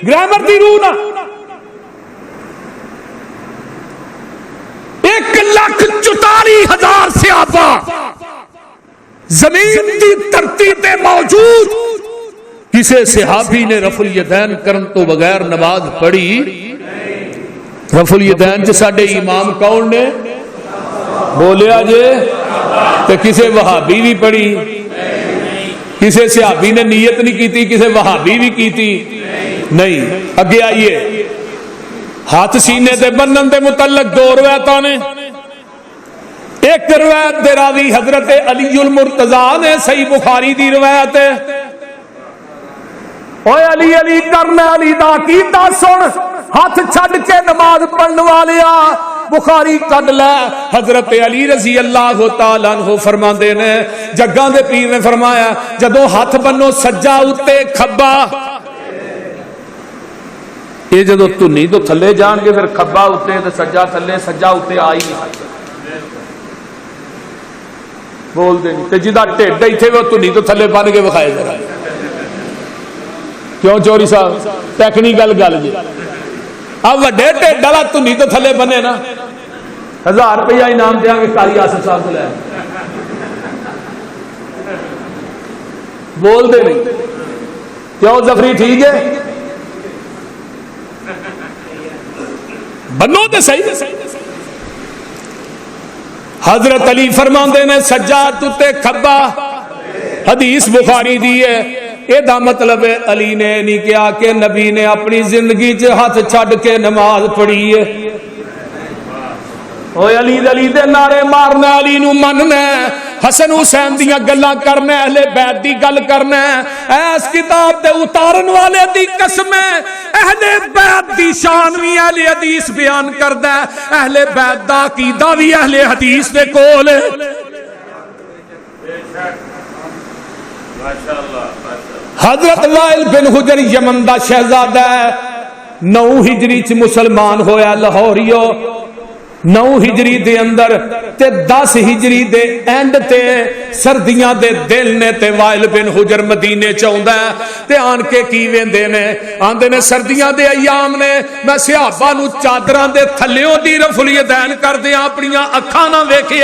Grammar دی روح نہ 1,44,000 صحابہ زمین دی دھرتی تے موجود، کسے صحابی نے رفع الیدین کرن تو بغیر نماز پڑھی؟ رفع الیدین چ ساڈے امام کون نے بولیا جے؟ تے کسے وہابی بھی پڑھی؟ کسے صحابی نے نیت نہیں کیتی، کسے وہابی بھی کیتی نہیں۔ اگے آئیے، ہاتھ سینے تے بنن دے متعلق 2 روایتاں نے۔ ایک روایت دے راوی حضرت علی المرتضیٰ نے، صحیح بخاری دی روایت ہے، اوے علی علی کرنا علی دا کیتا سن، ہاتھ چھڈ کے نماز پڑھن والیا بخاری کڈ لے۔ حضرت علی رضی اللہ تعالیٰ عنہ فرماندے نے، جگاں دے پیر نے فرمایا جدوں ہاتھ بنو سجا اتے کھبا، یہ جدوں تنی تو تھلے جان گے پھر کھبا اتے تے سجا تھلے، سجا اتے آئی نہیں بول دے نہیں، تے جدا ٹھڈ ایتھے وہ تنی تو تھلے بن کے وکھائے ذرا۔ کیوں چوری صاحب ٹیکنیکل گل جی، اب وڈے ٹھڈ والا تنی تو تھلے بنے نا، 1000 روپیہ انعام دیا گے قاری آصف صاحب کو لے، بول دے نہیں کیوں ظفری ٹھیک ہے بنو تے صحیح۔ حضرت علی فرماندے نے سجاد تے کھبا، حدیث بخاری دی ہے۔ یہ دا مطلب ہے علی نے نہیں کیا کہ نبی نے اپنی زندگی چ ہاتھ چھڈ کے نماز پڑھی ہے۔ اوے علی علی دے نعرے مارنا، علی نو مننا، حسن حسین دیاں گلاں کرنا، اہل بیت دی گل کرنا، اس کتاب تے اتارن والے دی قسم ہے اہل بیت دی شان بھی اہل حدیث بیان کردا ہے، اہل بیت دا عقیدہ بھی اہل حدیث دے کول ہے۔ حضرت وائل بن حجر یمن دا شہزادہ ہے، 9 ہجری چ مسلمان ہویا لاہوریو، 9 ہجری دے اندر تے 10 ہجری دے اینڈ تے سردیاں دے دل نے تے وائل بن حجر مدینے چاہندا ہے تے آن کے کی ویندے نے، آندے نے سردیاں دے ایام نے میں صحابہ نو چادراں دے تھلیوں دی رفع الیدین کردیاں اپنیاں اکھاں نہ ویکھے